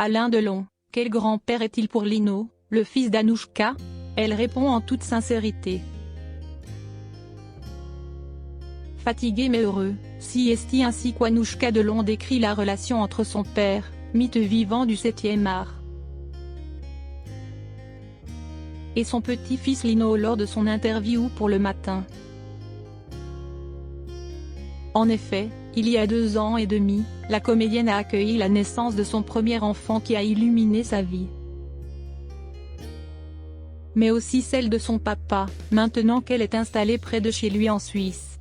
Alain Delon, quel grand-père est-il pour Lino, le fils d'Anouchka? Elle répond en toute sincérité. Fatigué mais heureux, si est ainsi qu'Anouchka Delon décrit la relation entre son père, mythe vivant du 7e art, et son petit-fils Lino lors de son interview pour Le Matin. En effet, il y a 2 ans et demi, la comédienne a accueilli la naissance de son premier enfant qui a illuminé sa vie. Mais aussi celle de son papa, maintenant qu'elle est installée près de chez lui en Suisse.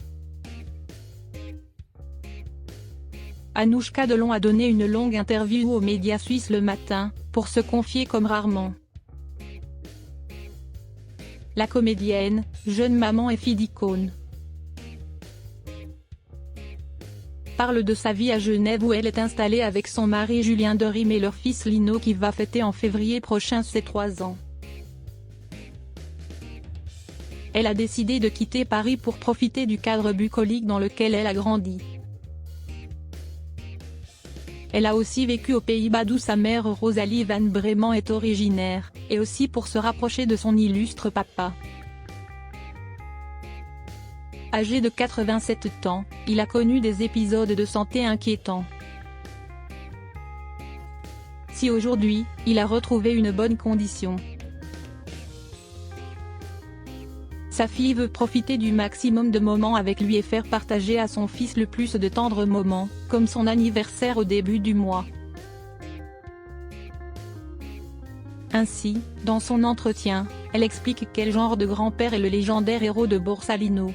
Anouchka Delon a donné une longue interview aux médias suisses Le Matin, pour se confier comme rarement. La comédienne, jeune maman et fille d'icône, parle de sa vie à Genève où elle est installée avec son mari Julien Dorim et leur fils Lino qui va fêter en février prochain ses 3 ans. Elle a décidé de quitter Paris pour profiter du cadre bucolique dans lequel elle a grandi. Elle a aussi vécu aux Pays-Bas d'où sa mère Rosalie Van Bremen est originaire, et aussi pour se rapprocher de son illustre papa. Âgé de 87 ans, il a connu des épisodes de santé inquiétants. Si aujourd'hui, il a retrouvé une bonne condition, sa fille veut profiter du maximum de moments avec lui et faire partager à son fils le plus de tendres moments, comme son anniversaire au début du mois. Ainsi, dans son entretien, elle explique quel genre de grand-père est le légendaire héros de Borsalino.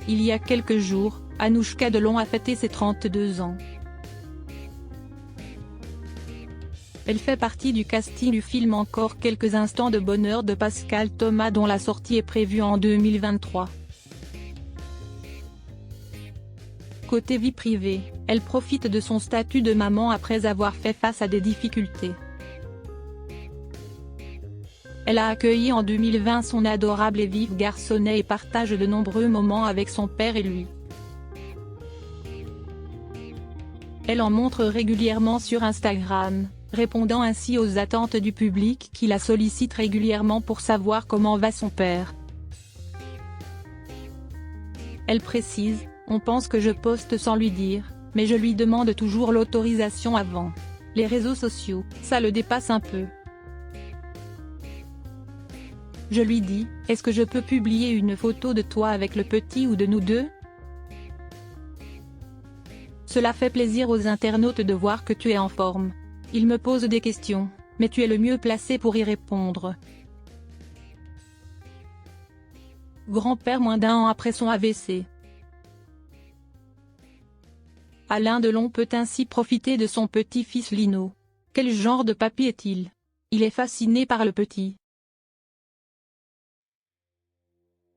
Il y a quelques jours, Anouchka Delon a fêté ses 32 ans. Elle fait partie du casting du film Encore quelques instants de bonheur de Pascal Thomas dont la sortie est prévue en 2023. Côté vie privée, elle profite de son statut de maman après avoir fait face à des difficultés. Elle a accueilli en 2020 son adorable et vif garçonnet et partage de nombreux moments avec son père et lui. Elle en montre régulièrement sur Instagram, répondant ainsi aux attentes du public qui la sollicite régulièrement pour savoir comment va son père. Elle précise, on pense que je poste sans lui dire, mais je lui demande toujours l'autorisation avant. Les réseaux sociaux, ça le dépasse un peu. Je lui dis, est-ce que je peux publier une photo de toi avec le petit ou de nous deux? Cela fait plaisir aux internautes de voir que tu es en forme. Ils me posent des questions, mais tu es le mieux placé pour y répondre. Grand-père moins d'1 an après son AVC. Alain Delon peut ainsi profiter de son petit-fils Lino. Quel genre de papy est-il? Il est fasciné par le petit.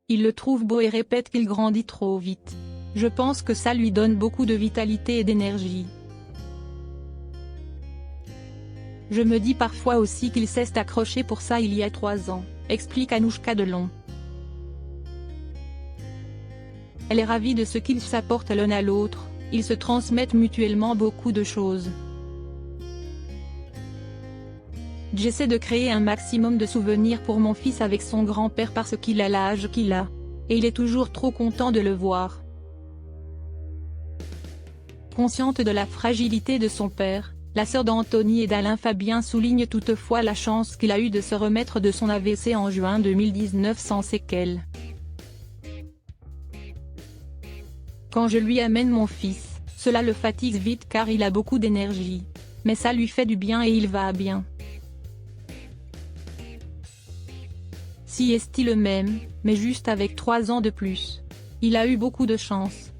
Il le trouve beau et répète qu'il grandit trop vite. Je pense que ça lui donne beaucoup de vitalité et d'énergie. Je me dis parfois aussi qu'il s'est accroché pour ça il y a 3 ans, explique Anouchka Delon. Elle est ravie de ce qu'ils s'apportent l'un à l'autre, ils se transmettent mutuellement beaucoup de choses. J'essaie de créer un maximum de souvenirs pour mon fils avec son grand-père parce qu'il a l'âge qu'il a. Et il est toujours trop content de le voir. Consciente de la fragilité de son père, la sœur d'Anthony et d'Alain Fabien souligne toutefois la chance qu'il a eue de se remettre de son AVC en juin 2019 sans séquelles. Quand je lui amène mon fils, cela le fatigue vite car il a beaucoup d'énergie. Mais ça lui fait du bien et il va bien. Si est-il le même, mais juste avec 3 ans de plus. Il a eu beaucoup de chance.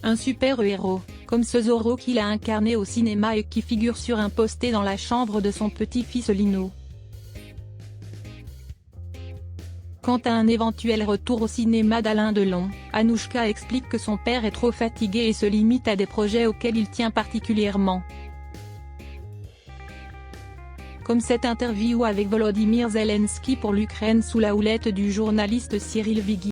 Un super-héros, comme ce Zorro qu'il a incarné au cinéma et qui figure sur un poster dans la chambre de son petit-fils Lino. Quant à un éventuel retour au cinéma d'Alain Delon, Anouchka explique que son père est trop fatigué et se limite à des projets auxquels il tient particulièrement. Comme cette interview avec Volodymyr Zelensky pour l'Ukraine sous la houlette du journaliste Cyril Vigui.